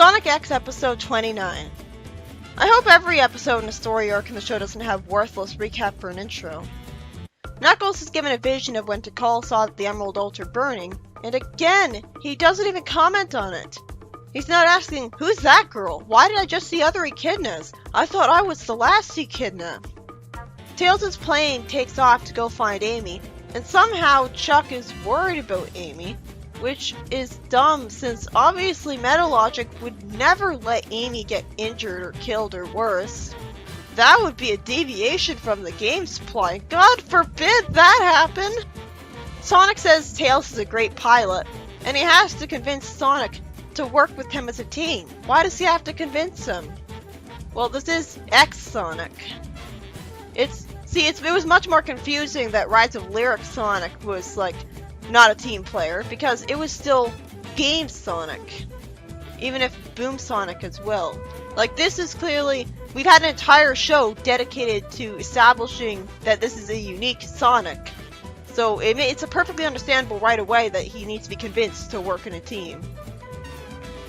Sonic X Episode 29. I hope every episode in a story arc in the show doesn't have worthless recap for an intro. Knuckles is given a vision of when Tikal saw the Emerald Altar burning, and again, he doesn't even comment on it. He's not asking, who's that girl? Why did I just see other echidnas? I thought I was the last echidna. Tails' plane takes off to go find Amy, and somehow Chuck is worried about Amy, which is dumb since obviously Metalogic would never let Amy get injured or killed or worse. That would be a deviation from the game's plot. God forbid that happen! Sonic says Tails is a great pilot, and he has to convince Sonic to work with him as a team. Why does he have to convince him? Well, this is X-Sonic. It was much more confusing that Rise of Lyric Sonic was, like, not a team player, because it was still Game Sonic. Even if Boom Sonic as well. Like, this is clearly... We've had an entire show dedicated to establishing that this is a unique Sonic. So it's a perfectly understandable right away that he needs to be convinced to work in a team.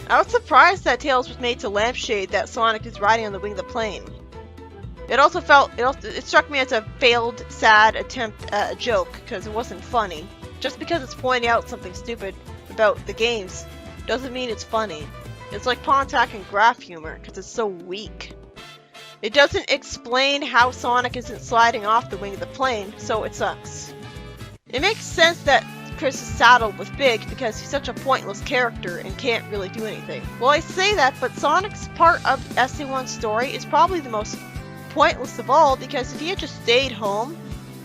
I was surprised that Tails was made to lampshade that Sonic is riding on the wing of the plane. It struck me as a failed, sad attempt at a joke, because it wasn't funny. Just because it's pointing out something stupid about the games doesn't mean it's funny. It's like Pontac and graph humor, because it's so weak. It doesn't explain how Sonic isn't sliding off the wing of the plane, so it sucks. It makes sense that Chris is saddled with Big because he's such a pointless character and can't really do anything. Well, I say that, but Sonic's part of SC1's story is probably the most pointless of all, because if he had just stayed home,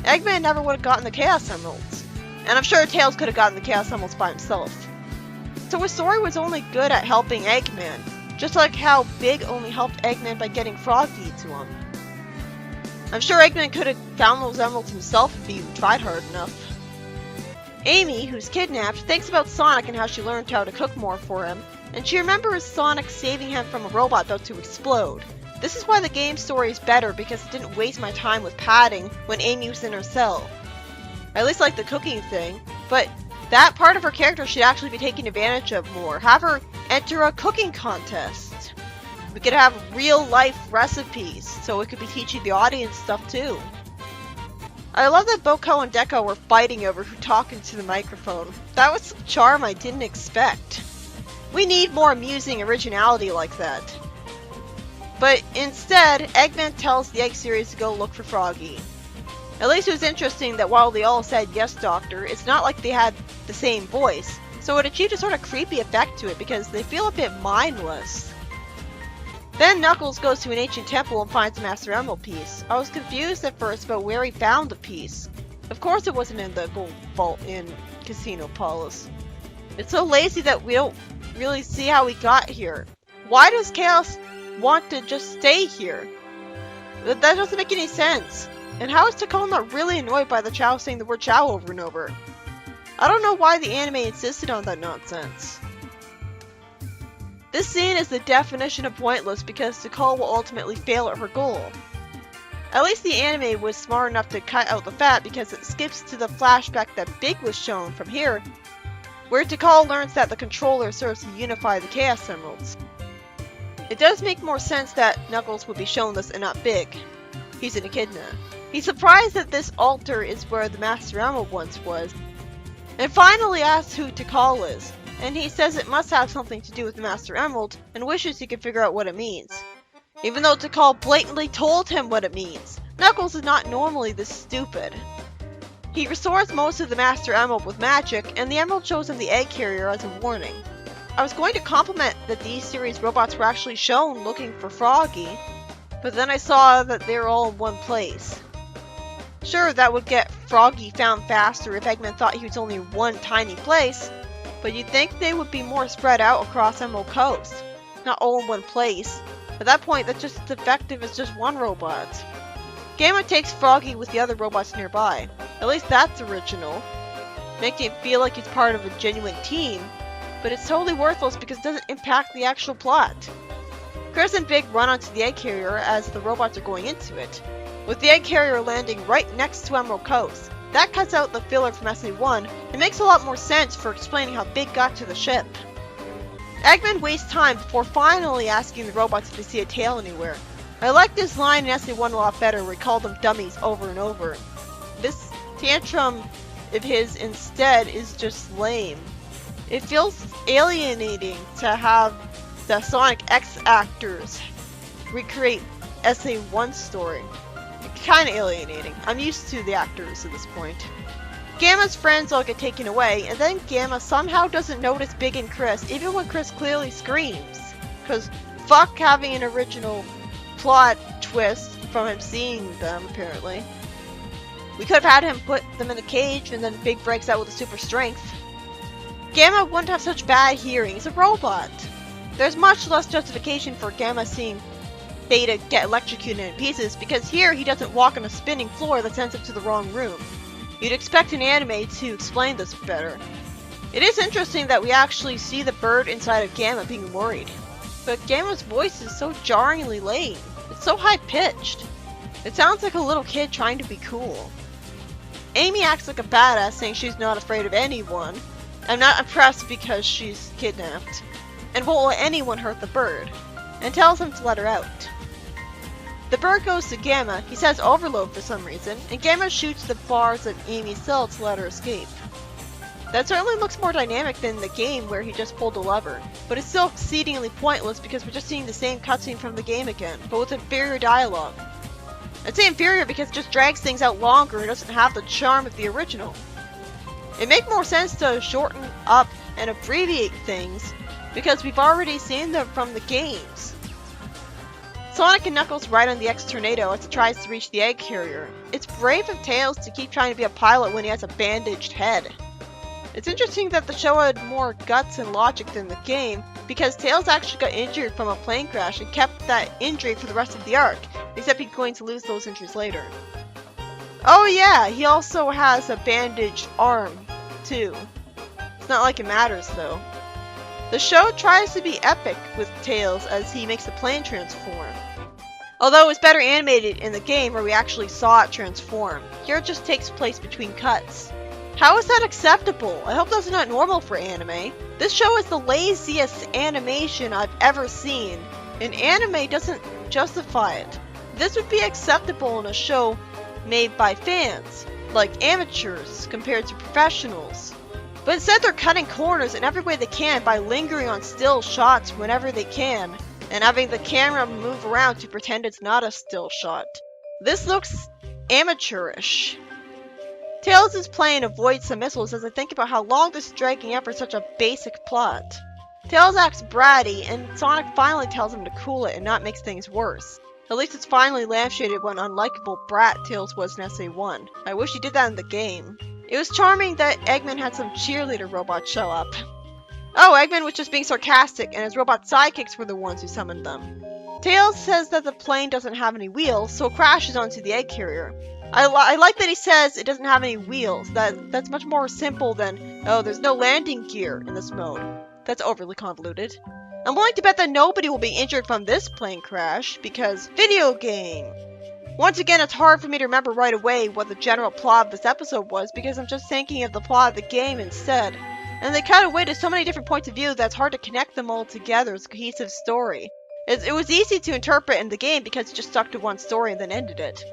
Eggman never would have gotten the Chaos Emeralds. And I'm sure Tails could have gotten the Chaos Emeralds by himself. So his story was only good at helping Eggman, just like how Big only helped Eggman by getting Froggy to him. I'm sure Eggman could have found those emeralds himself if he tried hard enough. Amy, who's kidnapped, thinks about Sonic and how she learned how to cook more for him, and she remembers Sonic saving him from a robot about to explode. This is why the game story is better, because it didn't waste my time with padding when Amy was in her cell. I at least like the cooking thing, but that part of her character should actually be taken advantage of more. Have her enter a cooking contest. We could have real life recipes, so it could be teaching the audience stuff too. I love that Boko and Deco were fighting over who talked into the microphone. That was some charm I didn't expect. We need more amusing originality like that. But instead, Eggman tells the Egg series to go look for Froggy. At least it was interesting that while they all said yes doctor, it's not like they had the same voice, so it achieved a sort of creepy effect to it because they feel a bit mindless. Then Knuckles goes to an ancient temple and finds a Master Emerald piece. I was confused at first about where he found the piece. Of course it wasn't in the gold vault in Casino Palace. It's so lazy that we don't really see how he got here. Why does Chaos want to just stay here? That doesn't make any sense. And how is Tikal not really annoyed by the Chow saying the word Chow over and over? I don't know why the anime insisted on that nonsense. This scene is the definition of pointless because Tikal will ultimately fail at her goal. At least the anime was smart enough to cut out the fat because it skips to the flashback that Big was shown from here, where Tikal learns that the controller serves to unify the Chaos Emeralds. It does make more sense that Knuckles would be shown this and not Big. He's an echidna. He's surprised that this altar is where the Master Emerald once was, and finally asks who Tikal is, and he says it must have something to do with the Master Emerald, and wishes he could figure out what it means. Even though Tikal blatantly told him what it means, Knuckles is not normally this stupid. He restores most of the Master Emerald with magic, and the Emerald shows him the egg carrier as a warning. I was going to compliment that these series robots were actually shown looking for Froggy, but then I saw that they're all in one place. Sure, that would get Froggy found faster if Eggman thought he was only in one tiny place, but you'd think they would be more spread out across Emerald Coast, not all in one place. At that point, that's just as effective as just one robot. Gamma takes Froggy with the other robots nearby. At least that's original, making it feel like he's part of a genuine team, but it's totally worthless because it doesn't impact the actual plot. Chris and Big run onto the egg carrier as the robots are going into it, with the egg carrier landing right next to Emerald Coast. That cuts out the filler from SC1 and makes a lot more sense for explaining how Big got to the ship. Eggman wastes time before finally asking the robots if they see a tail anywhere. I like this line in SA1 a lot better where he called them dummies over and over. This tantrum of his instead is just lame. It feels alienating to have the Sonic X actors recreate SA1 story. Kinda alienating. I'm used to the actors at this point. Gamma's friends all get taken away, and then Gamma somehow doesn't notice Big and Chris, even when Chris clearly screams. Cause fuck having an original plot twist from him seeing them, apparently. We could have had him put them in a cage, and then Big breaks out with a super strength. Gamma wouldn't have such bad hearing, he's a robot. There's much less justification for Gamma seeing Theta get electrocuted in pieces, because here he doesn't walk on a spinning floor that sends him to the wrong room. You'd expect an anime to explain this better. It is interesting that we actually see the bird inside of Gamma being worried. But Gamma's voice is so jarringly lame. It's so high-pitched. It sounds like a little kid trying to be cool. Amy acts like a badass, saying she's not afraid of anyone. I'm not impressed because she's kidnapped. And won't let anyone hurt the bird. And tells him to let her out. The bird goes to Gamma, he says overload for some reason, and Gamma shoots the bars of Amy's cell to let her escape. That certainly looks more dynamic than the game where he just pulled a lever, but it's still exceedingly pointless because we're just seeing the same cutscene from the game again, but with inferior dialogue. I'd say inferior because it just drags things out longer and doesn't have the charm of the original. It'd make more sense to shorten up and abbreviate things, because we've already seen them from the games. Sonic and Knuckles ride on the X-Tornado as it tries to reach the egg carrier. It's brave of Tails to keep trying to be a pilot when he has a bandaged head. It's interesting that the show had more guts and logic than the game, because Tails actually got injured from a plane crash and kept that injury for the rest of the arc, except he's going to lose those injuries later. Oh yeah, he also has a bandaged arm, too. It's not like it matters, though. The show tries to be epic with Tails as he makes the plane transform. Although it was better animated in the game where we actually saw it transform. Here it just takes place between cuts. How is that acceptable? I hope that's not normal for anime. This show is the laziest animation I've ever seen, and anime doesn't justify it. This would be acceptable in a show made by fans, like amateurs compared to professionals. But instead they're cutting corners in every way they can by lingering on still shots whenever they can, and having the camera move around to pretend it's not a still shot. This looks amateurish. Tails' plane avoids some missiles as I think about how long this is dragging out for such a basic plot. Tails acts bratty, and Sonic finally tells him to cool it and not make things worse. At least it's finally lampshaded what an unlikable brat Tails was in SA1. I wish he did that in the game. It was charming that Eggman had some cheerleader robots show up. Oh, Eggman was just being sarcastic, and his robot sidekicks were the ones who summoned them. Tails says that the plane doesn't have any wheels, so it crashes onto the egg carrier. I like that he says it doesn't have any wheels. That's much more simple than, oh, there's no landing gear in this mode. That's overly convoluted. I'm willing to bet that nobody will be injured from this plane crash, because video game. Once again, it's hard for me to remember right away what the general plot of this episode was, because I'm just thinking of the plot of the game instead. And they cut away to so many different points of view that it's hard to connect them all together as a cohesive story. It was easy to interpret in the game because it just stuck to one story and then ended it.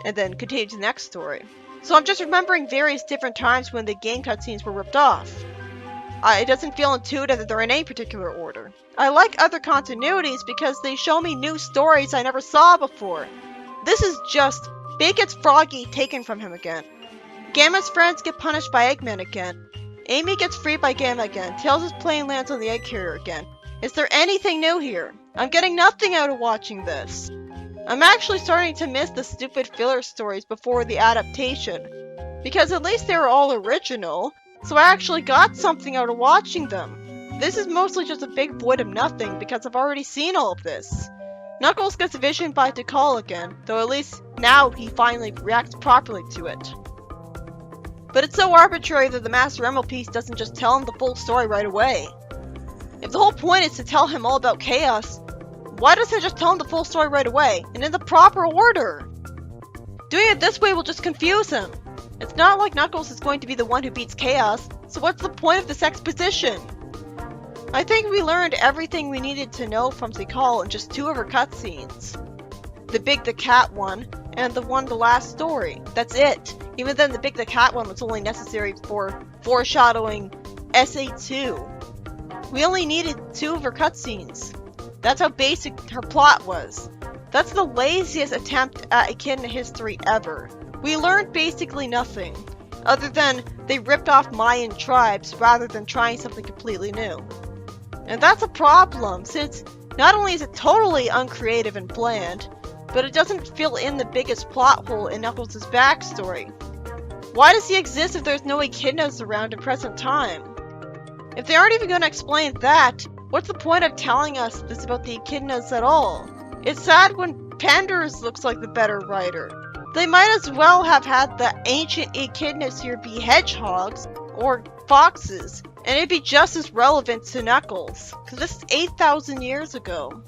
And then continued to the next story. So I'm just remembering various different times when the game cutscenes were ripped off. It doesn't feel intuitive that they're in any particular order. I like other continuities because they show me new stories I never saw before. This is just, Big gets Froggy taken from him again. Gamma's friends get punished by Eggman again. Amy gets freed by Gamma again. Tails' plane lands on the egg carrier again. Is there anything new here? I'm getting nothing out of watching this. I'm actually starting to miss the stupid filler stories before the adaptation, because at least they were all original, so I actually got something out of watching them. This is mostly just a big void of nothing because I've already seen all of this. Knuckles gets visioned by Tikal again, though at least now he finally reacts properly to it. But it's so arbitrary that the Master Emerald piece doesn't just tell him the full story right away. If the whole point is to tell him all about Chaos, why doesn't it just tell him the full story right away, and in the proper order? Doing it this way will just confuse him. It's not like Knuckles is going to be the one who beats Chaos, so what's the point of this exposition? I think we learned everything we needed to know from Tikal in just 2 of her cutscenes. The Big the Cat one, and the one the last story. That's it. Even then, the Big the Cat one was only necessary for foreshadowing SA2. We only needed 2 of her cutscenes. That's how basic her plot was. That's the laziest attempt at echidna history ever. We learned basically nothing, other than they ripped off Mayan tribes rather than trying something completely new. And that's a problem, since not only is it totally uncreative and bland, but it doesn't fill in the biggest plot hole in Knuckles' backstory. Why does he exist if there's no echidnas around in present time? If they aren't even going to explain that, what's the point of telling us this about the echidnas at all? It's sad when Panders looks like the better writer. They might as well have had the ancient echidnas here be hedgehogs or foxes, and it'd be just as relevant to Knuckles, because this is 8,000 years ago.